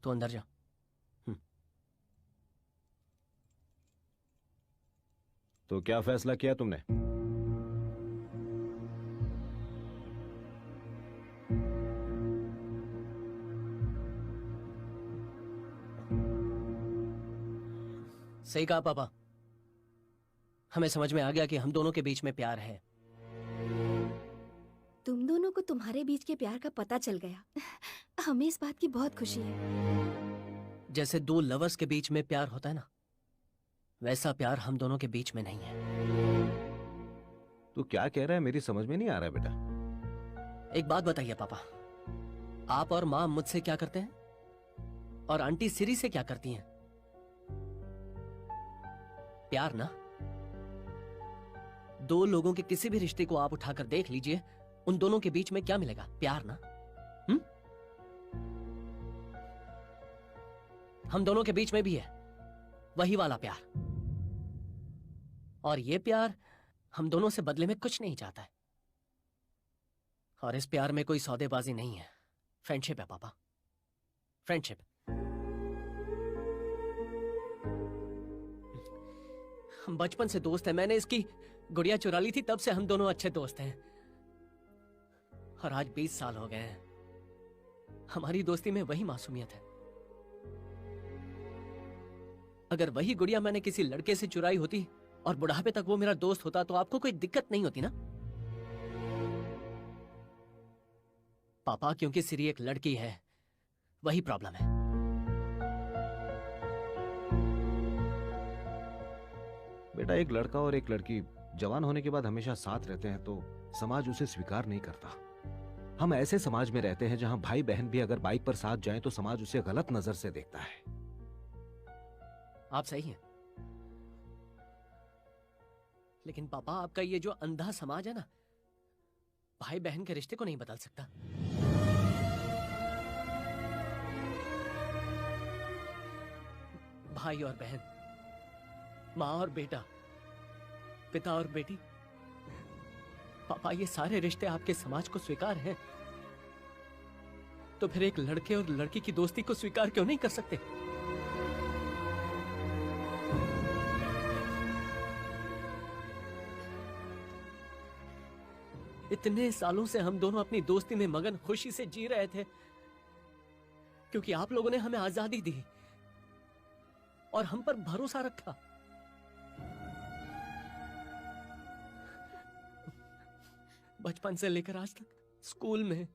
तू अंदर जा। तो क्या फैसला किया तुमने? सही कहा पापा, हमें समझ में आ गया कि हम दोनों के बीच में प्यार है। तुम दोनों को तुम्हारे बीच के प्यार का पता चल गया। हमें इस बात की बहुत खुशी है। जैसे दो लवर्स के बीच में प्यार होता है ना, वैसा प्यार हम दोनों के बीच में नहीं है। तू क्या कह रहा है? मेरी समझ में नहीं आ रहा है बेटा। एक बात बताइए पापा, आप और माँ मुझसे क्या करते हैं और आंटी सिरी से क्या करती हैं? प्यार ना। दो लोगों के किसी भी रिश्ते को आप उठाकर देख लीजिए, उन दोनों के बीच में क्या मिलेगा? प्यार ना। हम दोनों के बीच में भी है वही वाला प्यार, और ये प्यार हम दोनों से बदले में कुछ नहीं चाहता है। और इस प्यार में कोई सौदेबाजी नहीं है, फ्रेंडशिप है पापा, फ्रेंडशिप। हम बचपन से दोस्त हैं, मैंने इसकी गुड़िया चुरा ली थी, तब से हम दोनों अच्छे दोस्त हैं। और आज 20 साल हो गए हैं, हमारी दोस्ती में वही मासूमियत है। अगर वही गुड़िया मैंने किसी लड़के से चुराई होती और बुढ़ापे तक वो मेरा दोस्त होता, तो आपको कोई दिक्कत नहीं होती ना पापा, क्योंकि सिरी एक लड़की है, वही प्रॉब्लम है। बेटा, एक लड़का और एक लड़की जवान होने के बाद हमेशा साथ रहते हैं तो समाज उसे स्वीकार नहीं करता। हम ऐसे समाज में रहते हैं जहां भाई बहन भी अगर बाइक पर साथ जाएं तो समाज उसे गलत नजर से देखता है। आप सही हैं, लेकिन पापा आपका ये जो अंधा समाज है ना, भाई बहन के रिश्ते को नहीं बदल सकता। भाई और बहन, माँ और बेटा, पिता और बेटी, पापा ये सारे रिश्ते आपके समाज को स्वीकार हैं, तो फिर एक लड़के और लड़की की दोस्ती को स्वीकार क्यों नहीं कर सकते? इतने सालों से हम दोनों अपनी दोस्ती में मगन खुशी से जी रहे थे, क्योंकि आप लोगों ने हमें आजादी दी और हम पर भरोसा रखा। बचपन से लेकर आज तक, स्कूल में,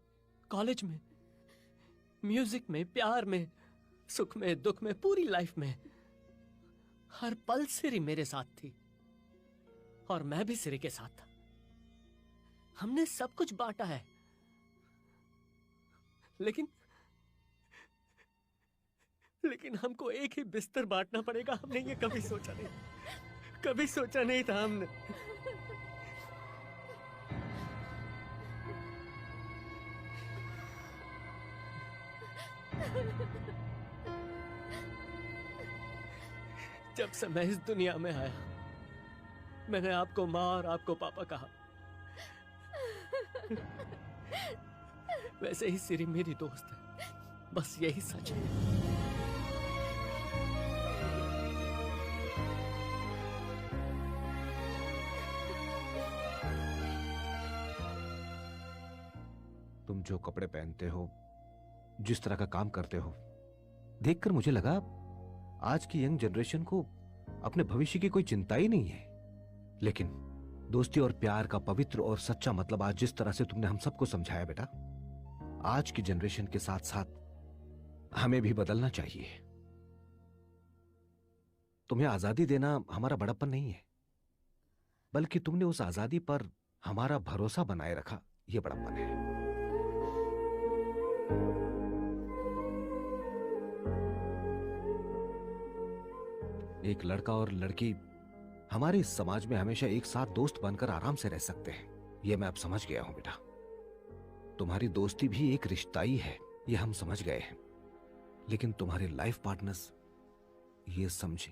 कॉलेज में, म्यूजिक में, प्यार में, सुख में, दुख में, पूरी लाइफ में हर पल सिरी मेरे साथ थी और मैं भी सिरी के साथ था। हमने सब कुछ बांटा है, लेकिन हमको एक ही बिस्तर बांटना पड़ेगा। हमने ये कभी सोचा नहीं, कभी सोचा नहीं था हमने। जब से मैं इस दुनिया में आया, मैंने आपको माँ और आपको पापा कहा। वैसे ही सिरी मेरी दोस्त है, बस यही सच है। तुम जो कपड़े पहनते हो, जिस तरह का काम करते हो, देखकर मुझे लगा आज की यंग जनरेशन को अपने भविष्य की कोई चिंता ही नहीं है। लेकिन दोस्ती और प्यार का पवित्र और सच्चा मतलब आज जिस तरह से तुमने हम सबको समझाया बेटा, आज की जनरेशन के साथ साथ हमें भी बदलना चाहिए। तुम्हें आजादी देना हमारा बड़प्पन नहीं है, बल्कि तुमने उस आजादी पर हमारा भरोसा बनाए रखा, यह बड़प्पन है। एक लड़का और लड़की हमारे इस समाज में हमेशा एक साथ दोस्त बनकर आराम से रह सकते हैं, यह मैं अब समझ गया हूं बेटा। तुम्हारी दोस्ती भी एक रिश्ता ही है, यह हम समझ गए हैं, लेकिन तुम्हारे लाइफ पार्टनर्स ये समझे